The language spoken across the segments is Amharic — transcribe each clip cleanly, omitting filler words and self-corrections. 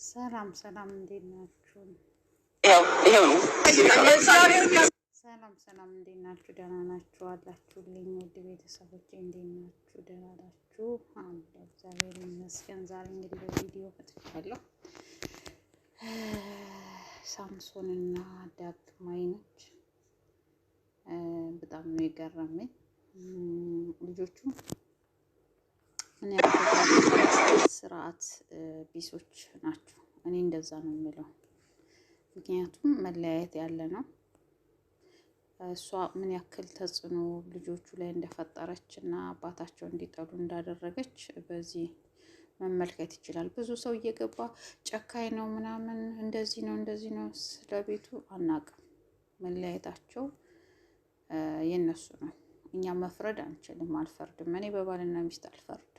ሰላም ሰላም፣ እንዴት ናችሁ? ይሄው ነው። ሰላም እንዴት ናችሁ? ደህና ናችሁ አላችሁልኝ? ውድ ቤተሰቦቼ እንዴት ናችሁ? ደህና ናችሁ? እግዚአብሔር ይመስገን። ዛሬ እንግዲህ በቪዲዮ መጥቻለሁ። ሳምሶን እና ዳግማዊት በጣም ነው የገረመኝ። ልጆቹ እኔ ስርዓት ቢሶች ናቸው። እኔ እንደዛ ነው የምለው። ምክንያቱም መለያየት ያለ ነው። እሷ ምን ያክል ተጽዕኖ ልጆቹ ላይ እንደፈጠረች እና አባታቸው እንዲጠሉ እንዳደረገች በዚህ መመልከት ይችላል። ብዙ ሰው እየገባ ጨካኝ ነው ምናምን እንደዚህ ነው ስለቤቱ አናውቅም። መለያየታቸው የነሱ ነው። እኛ መፍረድ አንችልም። አልፈርድም። እኔ በባልና ሚስት አልፈርድም።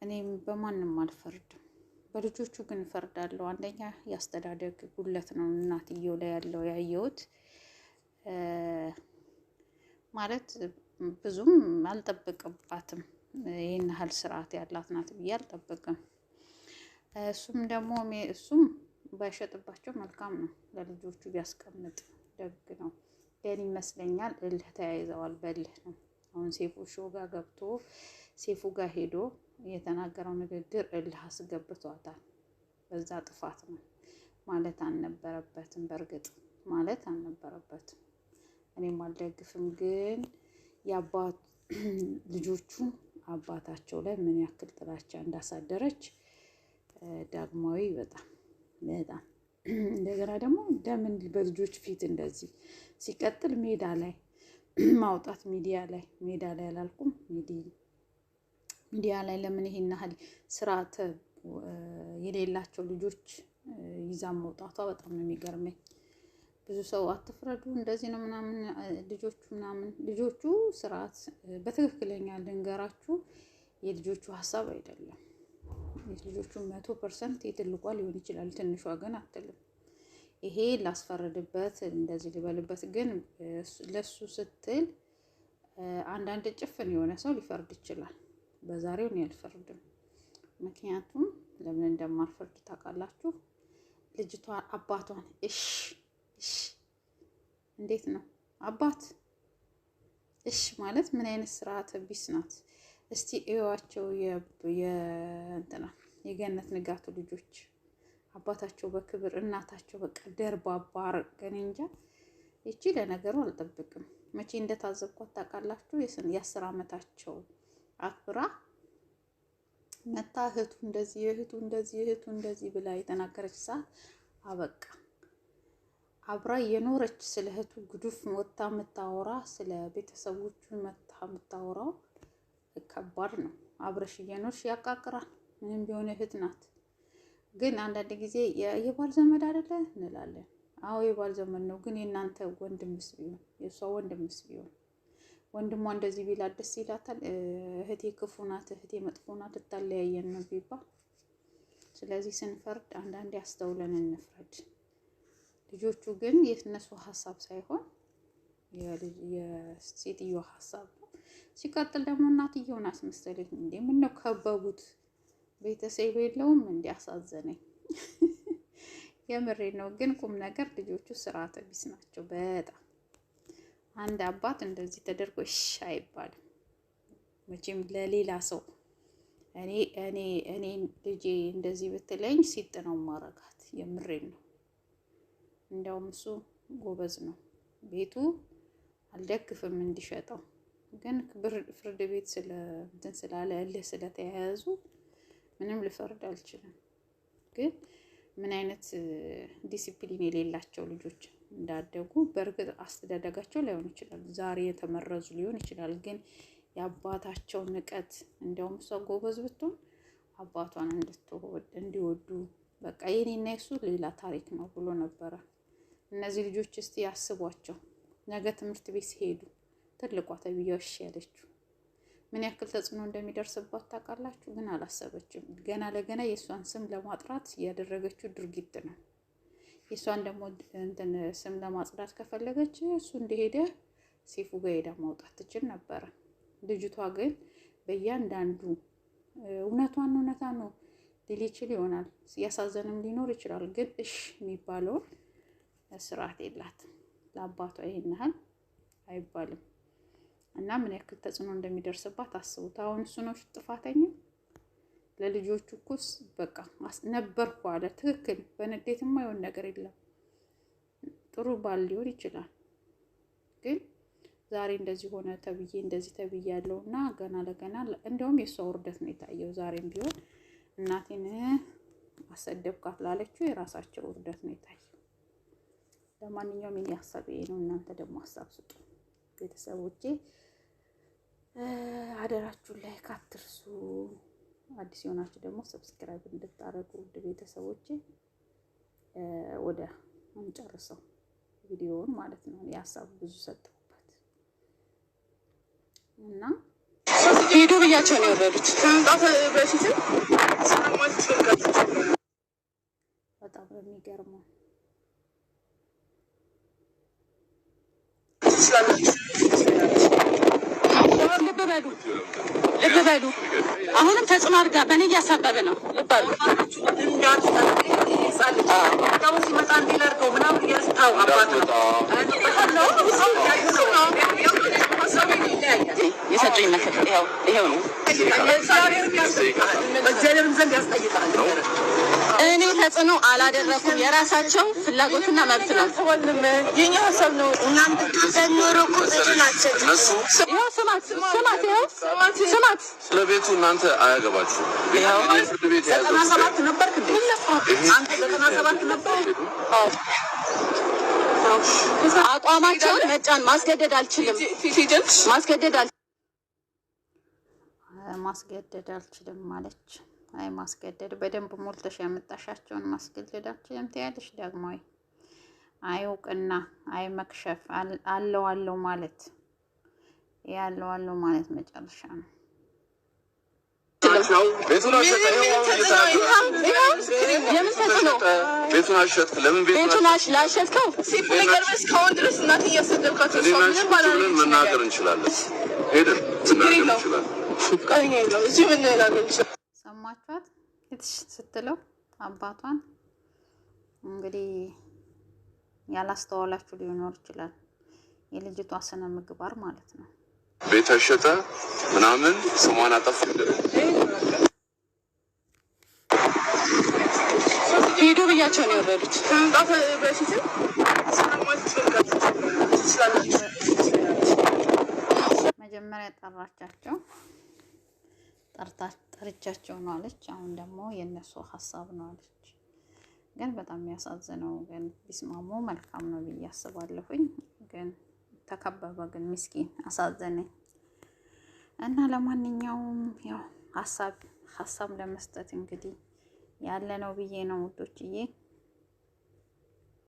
እኔም በማንም አልፈርድም። በልጆቹ ግን እፈርዳለሁ። አንደኛ ያስተዳደግ ጉለት ነው እናትየው ላይ ያለው ያየሁት። ማለት ብዙም አልጠብቅባትም። ይሄን ያህል ስርዓት ያላት ናት ብዬ አልጠብቅም። እሱም ባይሸጥባቸው መልካም ነው። ለልጆቹ ቢያስቀምጥ ደግ ነው። ግን ይመስለኛል እልህ ተያይዘዋል። በእልህ ነው። አሁን ሴፉ ሾው ጋር ገብቶ ሴፉ ጋር ሄዶ የተናገረው ንግግር እልህ አስገብቷታል። በዛ ጥፋት ነው ማለት አልነበረበትም። በእርግጥ ማለት አልነበረበትም። እኔም አልደግፍም። ግን ልጆቹ አባታቸው ላይ ምን ያክል ጥላቻ እንዳሳደረች ዳግማዊ በጣም እንደገና ደግሞ ለምን በልጆች ፊት እንደዚህ ሲቀጥል ሜዳ ላይ ማውጣት ሜዳ ላይ አላልኩም ሚዲያ ላይ ለምን ይሄን ያህል ስርዓት የሌላቸው ልጆች ይዛ መውጣቷ በጣም ነው የሚገርመኝ። ብዙ ሰው አትፍረዱ እንደዚህ ነው ምናምን ልጆቹ ስርዓት በትክክለኛ ልንገራችሁ የልጆቹ ሀሳብ አይደለም። የልጆቹ 100% የትልቋ ሊሆን ይችላል፣ ትንሿ ግን አትልም። ይሄ ላስፈረድበት እንደዚህ ልበልበት፣ ግን ለሱ ስትል አንዳንድ ጭፍን የሆነ ሰው ሊፈርድ ይችላል። በዛሬው እኔ አልፈርድም። ምክንያቱም ለምን እንደማልፈርድ ታውቃላችሁ? ልጅቷ አባቷን እሺ እንዴት ነው አባት እሺ ማለት ምን አይነት ስርዓተ ቢስ ናት? እስቲ እዩዋቸው። የገነት ንጋቱ ልጆች አባታቸው በክብር እናታቸው በቃ ደርባባ አረገን እንጃ። እቺ ለነገሩ አልጠብቅም። መቼ እንደታዘብኳት ታውቃላችሁ? የ10 ዓመታቸው አክብራ መታ እህቱ እንደዚህ ብላ የተናገረች ሰዓት አበቃ። አብራ የኖረች ስለ እህቱ ግዱፍ ወጣ የምታወራ ስለ ቤተሰቦቹ መታ የምታወራው ከባድ ነው። አብረሽ እየኖርሽ ያቃቅራል። ምንም ቢሆን እህት ናት። ግን አንዳንድ ጊዜ የባል ዘመድ አይደለ እንላለን። አዎ የባል ዘመድ ነው። ግን የእናንተ ወንድምስ ቢሆን የእሷ ወንድምስ ቢሆን ወንድሟ እንደዚህ ቢላት ደስ ይላታል? እህቴ ክፉ ናት፣ እህቴ መጥፎ ናት ልታለያየን ነው ቢባል። ስለዚህ ስንፈርድ አንዳንዴ አስተውለን እንፍረድ። ልጆቹ ግን የእነሱ ሀሳብ ሳይሆን የሴትዮዋ ሀሳብ ነው። ሲቀጥል ደግሞ እናትየውን አስመሰለኝ እንዴ! ምነው ከበቡት? ቤተሰብ የለውም እንዴ? አሳዘነኝ። የምሬ ነው። ግን ቁም ነገር ልጆቹ ስርዓተ ቢስ ናቸው በጣም። አንድ አባት እንደዚህ ተደርጎ እሺ አይባልም መቼም ለሌላ ሰው። እኔ ልጄ እንደዚህ ብትለኝ ሲጥ ነው ማረጋት። የምሬ ነው። እንደውም እሱ ጎበዝ ነው። ቤቱ አልደግፍም እንዲሸጠው፣ ግን ፍርድ ቤት ስላለ እልህ ስለተያያዙ ምንም ልፈርድ አልችልም። ግን ምን አይነት ዲሲፕሊን የሌላቸው ልጆች እንዳደጉ በእርግጥ አስተዳደጋቸው ላይሆን ይችላል፣ ዛሬ የተመረዙ ሊሆን ይችላል። ግን የአባታቸው ንቀት፣ እንደውም እሷ ጎበዝ ብትሆን አባቷን እንዲወዱ በቃ የኔና የሱ ሌላ ታሪክ ነው ብሎ ነበረ። እነዚህ ልጆች እስቲ ያስቧቸው። ነገ ትምህርት ቤት ሲሄዱ ትልቋ ተብያው እሺ ያለችው ምን ያክል ተጽዕኖ እንደሚደርስባት ታውቃላችሁ? ግን አላሰበችም። ገና ለገና የእሷን ስም ለማጥራት ያደረገችው ድርጊት ነው። የእሷን ደግሞ ስም ለማጽዳት ከፈለገች እሱ እንደሄደ ሴፉ ጋር ሄዳ ማውጣት ትችል ነበረ። ልጅቷ ግን በእያንዳንዱ እውነቷን ነው ሊል ይችል ይሆናል፣ ያሳዘንም ሊኖር ይችላል። ግን እሺ የሚባለው ስርዓት የላትም። ለአባቷ ይሄን ያህል አይባልም። እና ምን ያክል ተጽዕኖ እንደሚደርስባት አስቡት። አሁን እሱ ነው ጥፋተኛ። ለልጆቹ እኮስ በቃ ነበርኩ አለ። ትክክል። በንዴትማ የሆነ ነገር የለም። ጥሩ ባል ሊሆን ይችላል። ግን ዛሬ እንደዚህ ሆነ ተብዬ እንደዚህ ተብዬ ያለውና ገና ለገና እንደውም የሷ ውርደት ነው የታየው። ዛሬም ቢሆን እናቴን አሰደብካት ላለችው የራሳቸው ውርደት ነው የታየው። ለማንኛውም የኔ ሀሳብ ይሄ ነው። እናንተ ደግሞ ሀሳብ ስጡ ቤተሰቦቼ። አደራችሁን ላይክ አትርሱ። አዲስ የሆናችሁ ደግሞ ሰብስክራይብ እንድታረጉ ውድ ቤተሰቦቼ። ወደ እንጨርሰው ቪዲዮውን ማለት ነው። የሀሳብ ብዙ ሰጥሁበት እና ሄዱ ብያቸው ነው የወረዱት። ከመምጣት በፊት በጣም የሚገርመው ልብ በሉ። አሁንም ተጽዕኖ አድርጋ በእኔ እያሳበበ ነው። ልብ በሉ። የሰጡኝ ምክር ይኸው ነው። እኔ ተጽዕኖ አላደረኩም። የራሳቸው ፍላጎትና መብት ነው። የኛ ሀሳብ ነው። እናንተ ተኖሮ ስማት ስለቤቱ እናንተ አያገባችሁ። ፍርድ ቤት አቋማቸውን መጫን ማስገደድ አልችልም። ማስገደድ አልችልም ማለች። አይ ማስገደድ በደንብ ሞልተሽ ያመጣሻቸውን ማስገደድ አልችልም ትያለሽ። ዳግማዊ አይ እውቅና፣ አይ መክሸፍ አለው ማለት ያለው ማለት መጨረሻ ነው። ቤቱን አሸጥክ? ለምን ቤቱን ላሸጥከው? መናገር እንችላለን። ሄደን ሰማችኋት ስትለው አባቷን። እንግዲህ ያላስተዋላችሁ ሊኖር ይችላል። የልጅቷ ስነ ምግባር ማለት ነው። ቤት አሸጠ ምናምን ስሟን አጠፋ። ሄዱ ብያቸው ነው የወረዱት። ከመምጣት በፊት መጀመሪያ ጠርቻቸው ነው አለች። አሁን ደግሞ የነሱ ሀሳብ ነው አለች። ግን በጣም የሚያሳዝነው ግን ቢስማሙ መልካም ነው ብዬ አስባለሁኝ። ግን ተከበበ። ግን ምስኪን አሳዘነኝ። እና ለማንኛውም ያው ሀሳብ ለመስጠት እንግዲህ ያለ ነው ብዬ ነው ውዶችዬ።